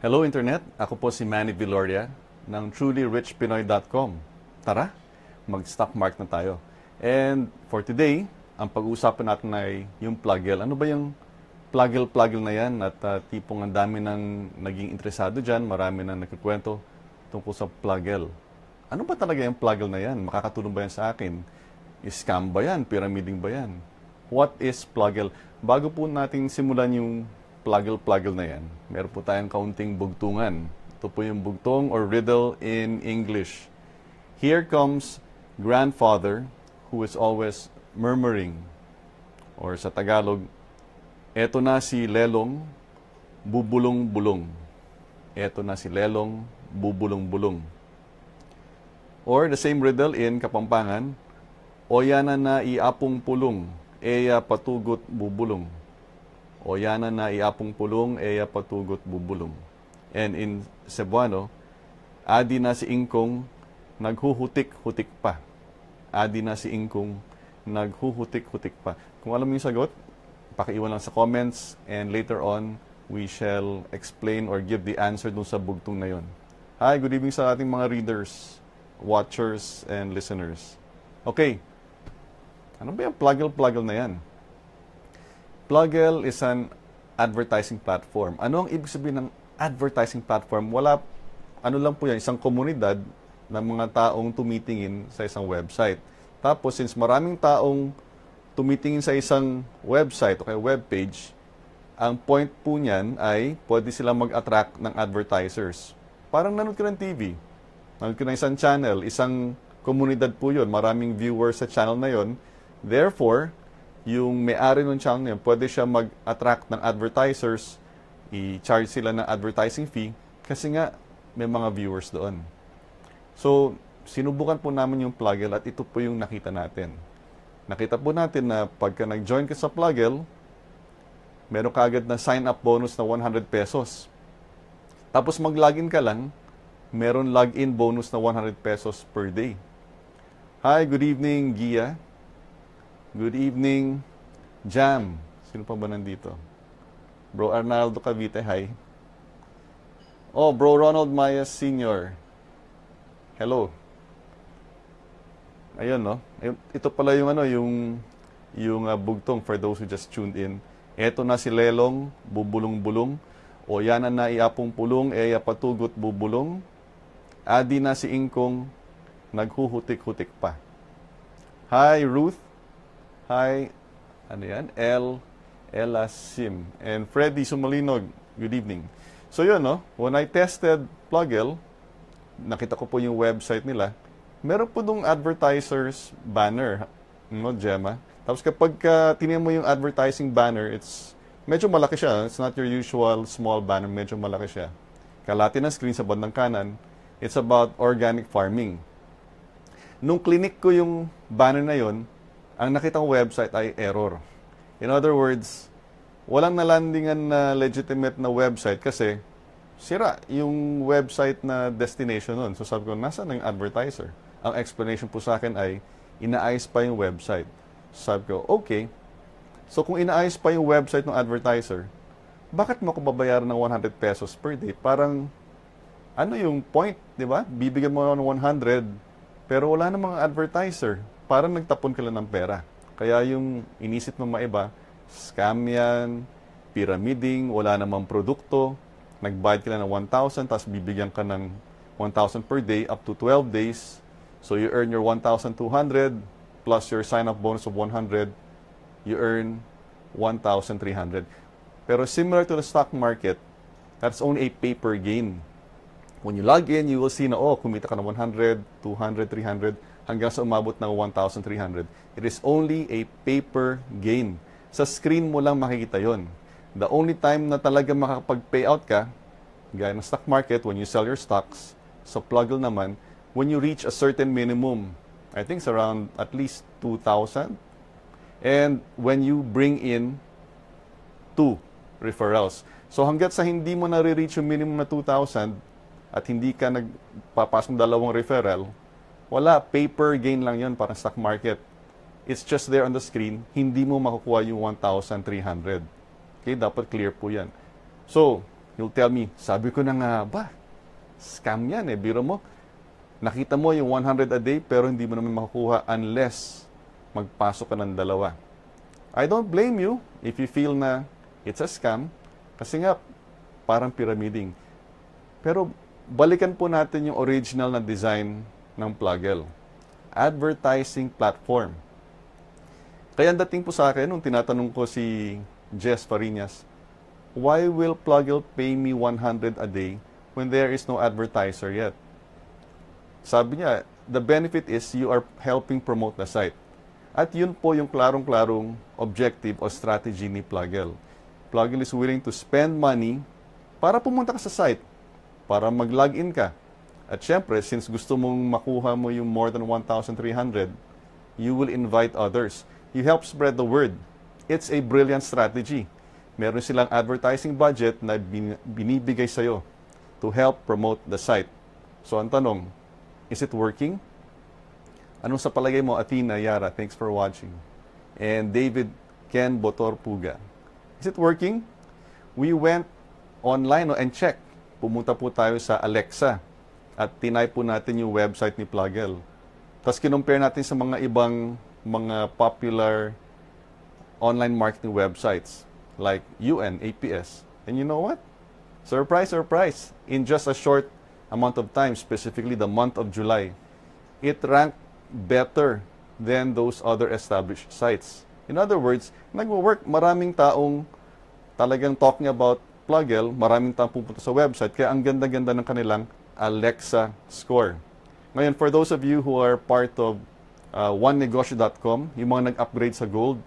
Hello Internet, ako po si Manny Viloria ng trulyrichpinoy.com. Tara, mag-stock market na tayo. And for today, ang pag-uusapan natin ay yung plugel. Ano ba yung plugel na yan? At tipong ang dami nang naging interesado dyan, marami nang nagkikwento tungkol sa plugel. Ano ba talaga yung plugel na yan? Makakatulong ba yan sa akin? Scam ba yan? Pyramiding ba yan? What is plugel? Bago po natin simulan yung plugel na yan, meron po tayong kaunting bugtungan. Ito po yung bugtong or riddle in English. Here comes grandfather who is always murmuring. Or sa Tagalog, eto na si Lelong, bubulong-bulong. Eto na si Lelong, bubulong-bulong. Or the same riddle in Kapampangan, oyana na iapong pulong, eya patugot bubulong. O yana na iapong pulong, eya patugot bubulong. And in Cebuano, adi na si Ingkong, naghuhutik-hutik pa. Adi na si Ingkong, naghuhutik-hutik pa. Kung alam mo yung sagot, pakiiwan lang sa comments, and later on, we shall explain or give the answer dun sa bugtong na yon. Hi, good evening sa ating mga readers, watchers, and listeners. Okay, ano ba yung plugel na yan? Plugel is an advertising platform. Ano ang ibig sabihin ng advertising platform? Ano lang po yan, isang komunidad ng mga taong tumitingin sa isang website. Tapos, since maraming taong tumitingin sa isang website o kaya webpage, ang point po niyan ay pwede silang mag-attract ng advertisers. Parang nanood ka ng TV, nanood ka ng isang channel, isang komunidad po yun, maraming viewers sa channel na yun. Therefore, yung may-ari ng channel niya, pwede siya mag-attract ng advertisers, i-charge sila ng advertising fee, kasi nga may mga viewers doon. So, sinubukan po namin yung plugel at ito po yung nakita natin. Nakita po natin na pagka nag-join ka sa plugel, meron ka agad na sign-up bonus na 100 pesos. Tapos mag-login ka lang, meron login bonus na 100 pesos per day. Hi, good evening, Gia. Good evening, Jam. Sino pa ba nandito? Bro Arnaldo Cavite, hi. Oh, Bro Ronald Mayas Sr. Hello. Ayun, no? Ito pala yung bugtong for those who just tuned in. Eto na si Lelong, bubulong-bulong. O yana na iapong pulong, eya patugot bubulong. Adi na si Ingkong, naghuhutik-hutik pa. Hi, Ruth. Hi, ano yan? Ella Sim. And Freddy Sumalinog, good evening. So yun, no? When I tested Plugel, nakita ko po yung website nila, meron po dong advertisers banner, no, Gemma? Tapos kapag tinignan mo yung advertising banner, medyo malaki siya. It's not your usual small banner, medyo malaki siya. Kalahati ng screen sa bandang kanan, it's about organic farming. Nung clinic ko yung banner na yon, ang nakitang website ay error. In other words, walang nalandingan na legitimate na website kasi sira yung website na destination nun. So sabi ko, nasaan yung advertiser? Ang explanation po sa akin ay, inaayos pa yung website. Sabi ko, okay. So kung inaayos pa yung website ng advertiser, bakit mo ko babayaran ng 100 pesos per day? Parang, ano yung point, di ba? Bibigyan mo ng 100, pero wala namang advertiser. Parang nagtapon ka lang ng pera. Kaya yung inisip ng maiba, scam yan, pyramiding, wala namang produkto, nagbayad ka lang ng 1,000, tapos bibigyan ka ng 1,000 per day up to 12 days. So you earn your 1,200 plus your sign-up bonus of 100, you earn 1,300. Pero similar to the stock market, that's only a paper gain. When you log in, you will see na, kumita ka ng 100, 200, 300, hanggang sa umabot ng 1,300. It is only a paper gain. Sa screen mo lang makikita yon. The only time na talaga makakapag-payout ka, gaya ng stock market, when you sell your stocks, sa Plugel naman, when you reach a certain minimum, I think it's around at least 2,000. And when you bring in 2 referrals. So hanggat sa hindi mo na-reach yung minimum na 2,000 at hindi ka nagpapasok 2 referral, wala, paper gain lang yun, parang stock market. It's just there on the screen, hindi mo makukuha yung 1,300. Okay, dapat clear po yan. So, You'll tell me, sabi ko na nga ba, scam yan eh. Biro mo, nakita mo yung 100 a day pero hindi mo naman makukuha unless magpasok ka ng dalawa. I don't blame you if you feel na it's a scam kasi nga parang pyramiding. Pero balikan po natin yung original na design ng Plugel. Advertising platform. Kaya ang dating po sa akin nung tinatanong ko si Jess Farinas, why will Plugel pay me 100 a day when there is no advertiser yet? Sabi niya, the benefit is you are helping promote the site. At yun po yung klarong-klarong objective o strategy ni Plugel. Plugel is willing to spend money para pumunta ka sa site, para mag-login ka. At syempre, since gusto mong makuha mo yung more than 1,300, you will invite others. You help spread the word. It's a brilliant strategy. Meron silang advertising budget na binibigay sa'yo to help promote the site. So ang tanong, is it working? Anong sa palagay mo, Athena, Yara? Thanks for watching. And David Ken Botor Puga. Is it working? We went online and checked. Pumunta po tayo sa Alexa at tinay po natin yung website ni Plugel. Tapos kinumpare natin sa mga ibang mga popular online marketing websites like UN, APS. And you know what? Surprise, surprise. In just a short amount of time, specifically the month of July, it ranked better than those other established sites. In other words, nagwo-work. Maraming taong talagang talking about Plugel, maraming taong pupunta sa website, kaya ang ganda-ganda ng kanilang Alexa score. Ngayon, for those of you who are part of onenegosyo.com, yung mga nag-upgrade sa Gold,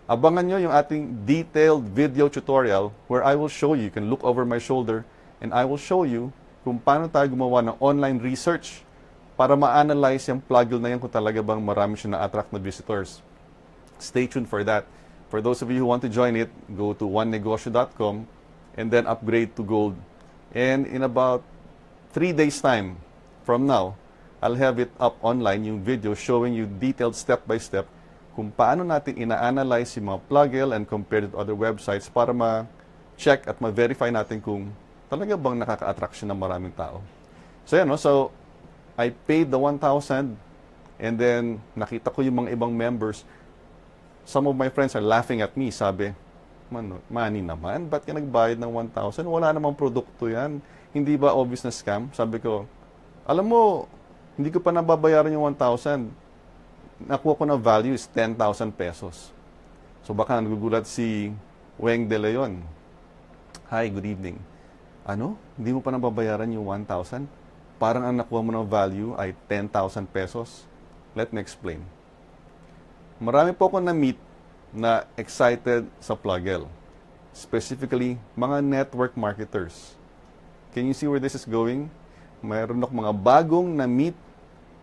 abangan nyo yung ating detailed video tutorial where I will show you, you can look over my shoulder, and I will show you kung paano tayo gumawa ng online research para ma-analyze yung Plugel na yan kung talaga bang marami siya na-attract na visitors. Stay tuned for that. For those of you who want to join it, go to onenegosyo.com and then upgrade to Gold. And in about 3 days time from now, I'll have it up online, yung video showing you detailed step-by-step kung paano natin ina-analyze yung mga Plugel and compare it to other websites para ma-check at ma-verify natin kung talaga bang nakaka-attract siya ng maraming tao. So yan, no? So, I paid the 1,000 and then nakita ko yung mga ibang members. Some of my friends are laughing at me. Sabi, money naman, ba't ka nagbayad ng 1,000? Wala namang produkto yan. Hindi ba obvious na scam? Sabi ko, alam mo, hindi ko pa nababayaran yung 1,000. Nakuha ko na value is 10,000 pesos. So baka nagugulat si Weng De Leon. Hi, good evening. Ano? Hindi mo pa nababayaran yung 1,000? Parang ang nakuha mo ng value ay 10,000 pesos. Let me explain. Marami po akong na-meet na excited sa Plugel. Specifically, mga network marketers. Can you see where this is going? Mayroon akong mga bagong na-meet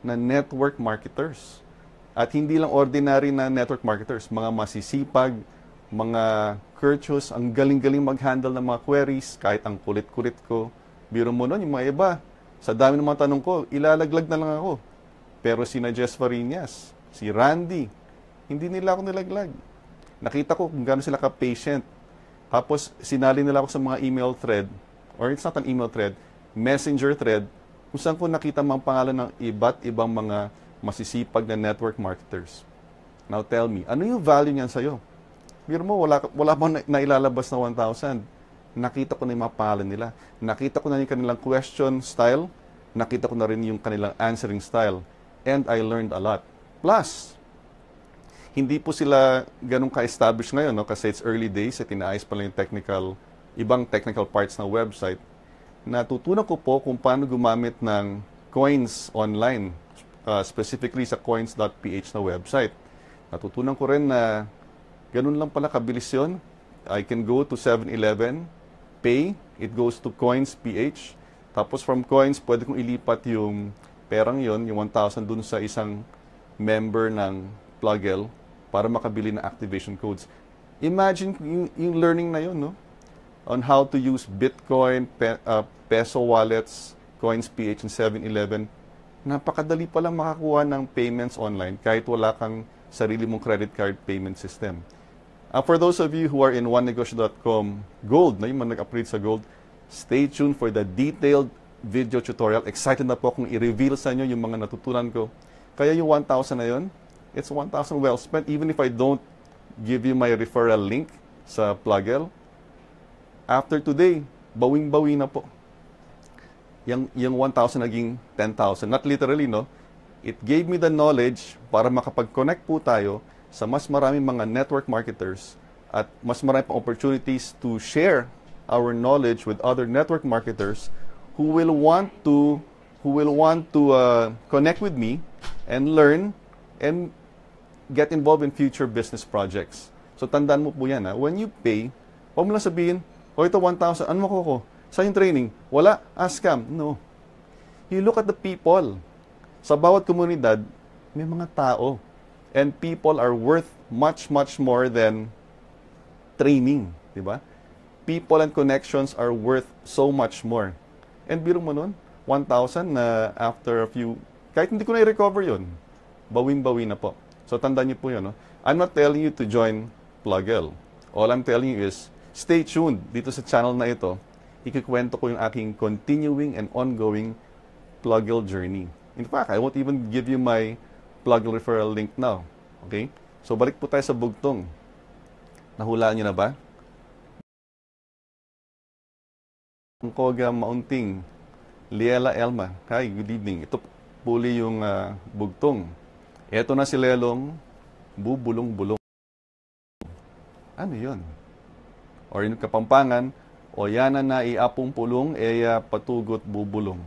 na network marketers. At hindi lang ordinary na network marketers, mga masisipag, mga courteous, ang galing-galing mag-handle ng mga queries, kahit ang kulit-kulit ko. Biro mo nun, yung mga iba, sa dami ng mga tanong ko, ilalaglag na lang ako. Pero si Jess Farinas, si Randy, hindi nila ako nilaglag. Nakita ko kung gano'n sila ka-patient. Tapos, sinali nila ako sa mga email thread, or it's not an email thread, messenger thread, kung saan ko nakita mga pangalan ng iba't ibang mga masisipag na network marketers. Now tell me, ano yung value niyan sa'yo? Biro mo, wala pang nailalabas na 1,000. Nakita ko na yung mga pangalan nila. Nakita ko na yung kanilang question style. Nakita ko na rin yung kanilang answering style. And I learned a lot. Plus, hindi po sila ganun ka-establish ngayon, no? Kasi it's early days at inaayos pa lang yung ibang technical parts ng website. Natutunan ko po kung paano gumamit ng coins online, specifically sa coins.ph na website. Natutunan ko rin na ganun lang pala kabilis yun. I can go to 7-Eleven, pay, it goes to coins.ph. Tapos from coins, pwede kong ilipat yung perang yon, yung 1,000 dun sa isang member ng Plugel para makabili ng activation codes. Imagine yung learning na yun, no? On how to use Bitcoin, peso wallets, coins.ph, and 7-Eleven. Napakadali palang makakuha ng payments online kahit wala kang sarili mong credit card payment system. For those of you who are in onenegosyo.com Gold, na yung nag-upgrade sa Gold, Stay tuned for the detailed video tutorial. Excited na po akong i-reveal sa inyo yung mga natutunan ko. Kaya yung 1,000 na yun, it's 1,000 well spent. Even if I don't give you my referral link sa Plugel, after today, bawing-bawi na po. Yung 1,000 naging 10,000. Not literally, no? It gave me the knowledge para makapag-connect po tayo sa mas maraming mga network marketers at mas maraming pang opportunities to share our knowledge with other network marketers who will want to connect with me and learn and get involved in future business projects. So tandaan mo po yan, ha? When you pay, huwag mo lang sabihin, ito 1,000, ano ko? Sa yung training, wala, scam. No. You look at the people. Sa bawat komunidad, may mga tao. And people are worth much, much more than training. Diba? People and connections are worth so much more. And biro mo nun, 1,000 na after a few, kahit hindi ko na-recover yun, bawing-bawi na po. So tandaan niyo po yun. No? I'm not telling you to join Plugel. All I'm telling you is, stay tuned dito sa channel na ito. Ikikwento ko yung aking continuing and ongoing Plugel journey. In fact, I won't even give you my Plugel referral link now. Okay? So, balik po tayo sa bugtong. Nahulaan niyo na ba? Ang koga maunting, Liela Elma. Hi, good evening. Ito puli yung bugtong. Ito na si Lelong, bubulong-bulong. Ano yun? Or yung Kapampangan, o yana na iapong pulong, eya patugot bubulong.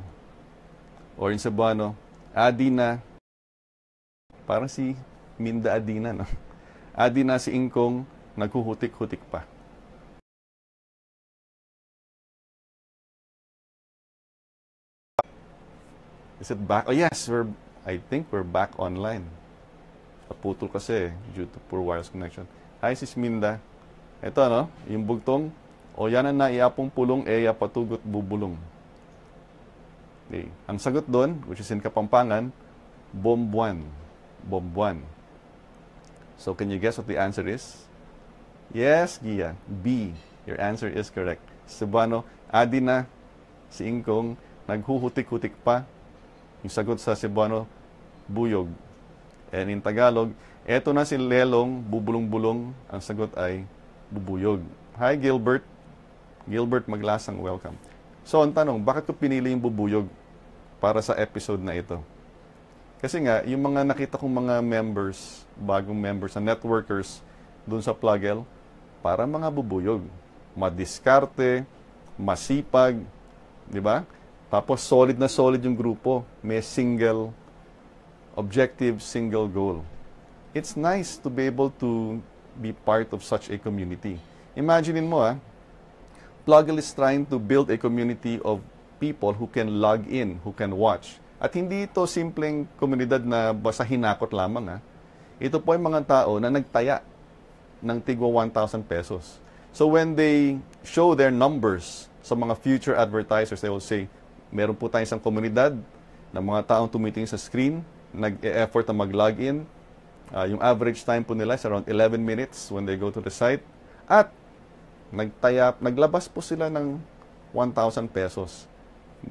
Or in Cebuano, adi na, parang si Minda Adina, no? Adi na si Ingkong, naghuhutik-hutik pa. Is it back? Oh yes, I think we're back online. Naputol kasi due to poor wireless connection. Hi, sis Minda. Ito, no? Yung bugtong, o yan na iapong pulong, eya patugot bubulong. Okay. Ang sagot doon, which is in Kapampangan, bombuan. Bombuan. So, can you guess what the answer is? Yes, Gia. B. Your answer is correct. Cebuano, adi na si Ingkong, naghuhutik-hutik pa. Yung sagot sa Cebuano, buyog. And in Tagalog, eto na si Lelong, bubulong-bulong. Ang sagot ay bubuyog. Hi, Gilbert. Gilbert Maglasang, welcome. So, ang tanong, bakit ko pinili yung bubuyog para sa episode na ito? Kasi nga, yung mga nakita kong mga members, bagong members na networkers dun sa Plugel, para mga bubuyog. Madiskarte, masipag, di ba? Tapos solid na solid yung grupo. May single objective, single goal. It's nice to be able to be part of such a community. Imaginein mo, Plugel is trying to build a community of people who can log in, who can watch. At hindi ito simpleng komunidad na basta hinakot lamang. Ito po ay mga tao na nagtaya ng tigwa 1,000 pesos. So when they show their numbers sa mga future advertisers, they will say, meron po tayong isang komunidad ng mga taong tumitingin sa screen, nag-e-effort na mag-login. Yung average time po nila is around 11 minutes when they go to the site. At naglabas po sila ng 1,000 pesos.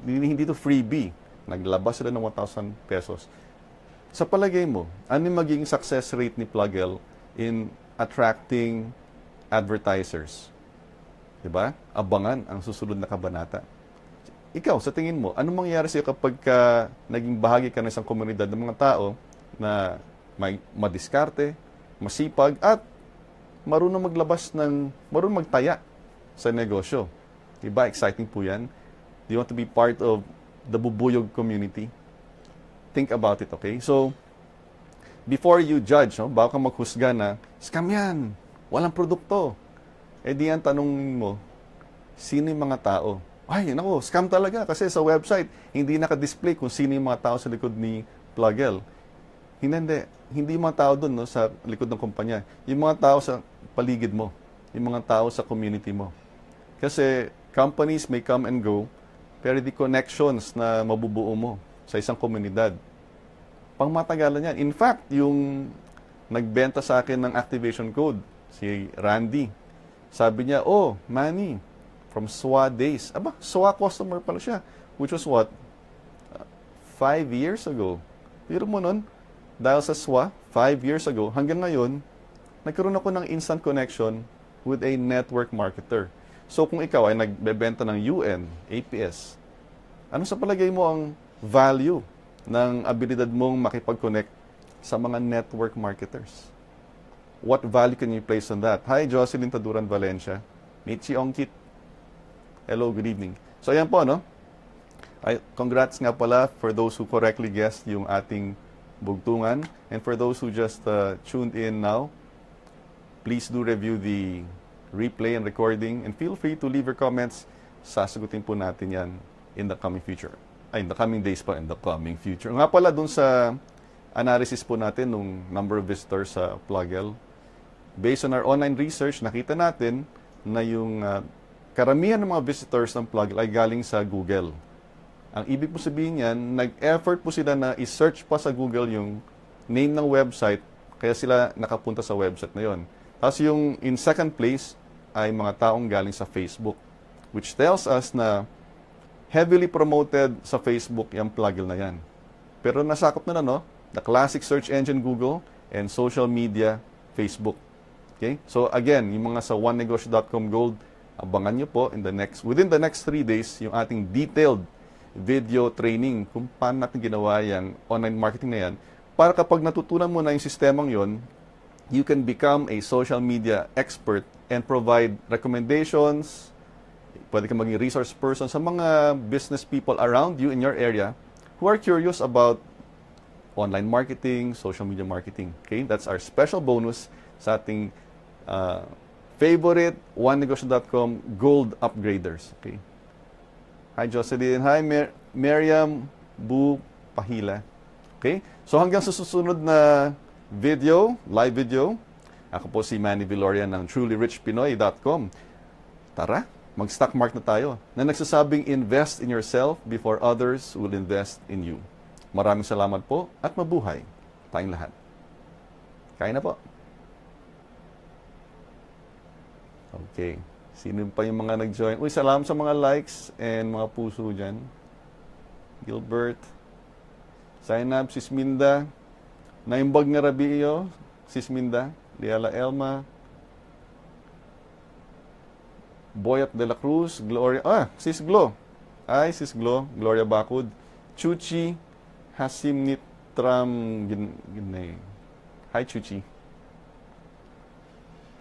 Hindi to freebie. Naglabas sila ng 1,000 pesos. Sa palagay mo, ano yung magiging success rate ni Plugel in attracting advertisers? Diba? Abangan ang susunod na kabanata. Ikaw, sa tingin mo, ano mangyayari sa'yo kapag naging bahagi ka ng isang komunidad ng mga tao na may madiskarte, masipag, at marunong marunong magtaya sa negosyo. Diba? Exciting po yan. Do you want to be part of the bubuyog community? Think about it, okay? So, before you judge, baka maghusga na, scam yan, walang produkto. Di yan tanongin mo, sino yung mga tao? Ay, nako, scam talaga kasi sa website, hindi naka-display kung sino yung mga tao sa likod ni Plugel. Hindi yung mga tao doon sa likod ng kumpanya. Yung mga tao sa paligid mo. Yung mga tao sa community mo. Kasi companies may come and go, pero the connections na mabubuo mo sa isang komunidad, pangmatagalan yan. In fact, yung nagbenta sa akin ng activation code, si Randy, sabi niya, Manny, from SWA days. Aba, SWA customer pala siya. Which was what? 5 years ago. Pero mo nun, dahil sa SWA, 5 years ago, hanggang ngayon, nagkaroon ako ng instant connection with a network marketer. So kung ikaw ay nagbebenta ng UN, APS, ano sa palagay mo ang value ng abilidad mong makipag-connect sa mga network marketers? What value can you place on that? Hi, Jocelyn Taduran Valencia. Michi Ongkit. Hello, good evening. So ayan po, no? Congrats nga pala for those who correctly guessed yung ating bugtungan. And for those who just tuned in now, please do review the replay and recording and feel free to leave your comments. Sasagutin po natin yan in the coming future. In the coming days pa, in the coming future. Nga pala dun sa analysis po natin nung number of visitors sa Plugel. Based on our online research, nakita natin na yung karamihan ng mga visitors ng Plugel ay galing sa Google. Ang ibig po sabihin yan, nag-effort po sila na i-search pa sa Google yung name ng website, kaya sila nakapunta sa website na yon. Tapos yung in second place ay mga taong galing sa Facebook, which tells us na heavily promoted sa Facebook yung Plugel na yan. Pero nasakop na no? The classic search engine Google and social media Facebook. Okay? So again, yung mga sa onenegosyo.com Gold, abangan nyo po within the next 3 days yung ating detailed video training kung paano natin ginawa yung online marketing na yan para kapag natutunan mo na yung sistemang yon, you can become a social media expert and provide recommendations. Pwede ka maging resource person sa mga business people around you in your area who are curious about online marketing, social media marketing. Okay? That's our special bonus sa ating favorite onenegosyo.com Gold Upgraders. Okay? Hi, Jocelyn. Hi, Miriam Bu Pahila. Okay? So hanggang sa susunod na video, live video, ako po si Manny Viloria ng trulyrichpinoy.com. Tara, mag-stock mark na tayo na nagsasabing invest in yourself before others will invest in you. Maraming salamat po at mabuhay tayong lahat. Kain na po. Okay. Sino pa yung mga nag-join? Uy, salamat sa mga likes and mga puso dyan. Gilbert. Zainab, Sisminda. Naimbag na Rabio, Sisminda. Liala Elma. Boyat de la Cruz. Gloria. Sis Glo. Ay, Sis Glo. Gloria Bacud. Chuchi. Hasim Nitram. Hi, Chuchi.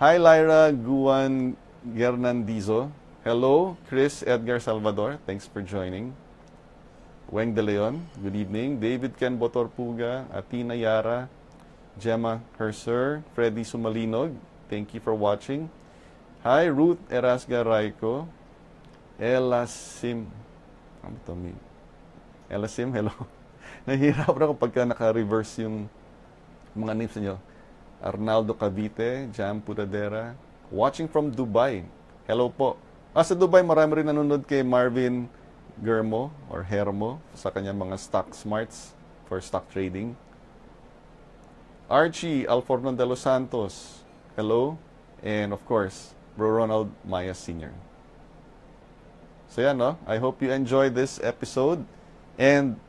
Hi, Lyra Guan Gernandizo. Hello, Chris Edgar Salvador. Thanks for joining. Weng De Leon. Good evening. David Ken Botorpuga. Atina Yara. Gemma Herser. Freddy Sumalinog. Thank you for watching. Hi, Ruth Erasga Raiko. Elasim. Elasim, hello. Nahihirap na kapag naka-reverse yung mga names niyo. Arnaldo Cavite, Jam Pudadera. Watching from Dubai. Hello po. Sa Dubai, marami rin nanonood kay Marvin Germo or Hermo sa kanyang mga stock smarts for stock trading. Archie Alforno de los Santos. Hello. And of course, Bro Ronald Maya Sr. So yan, no? I hope you enjoyed this episode. And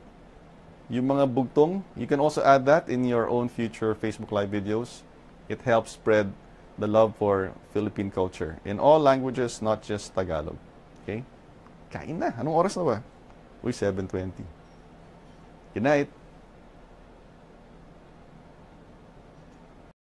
yung mga bugtong, you can also add that in your own future Facebook Live videos. It helps spread the love for Philippine culture in all languages, not just Tagalog. Okay? Kain na. Anong oras na ba? Uy, 7:20. Good night.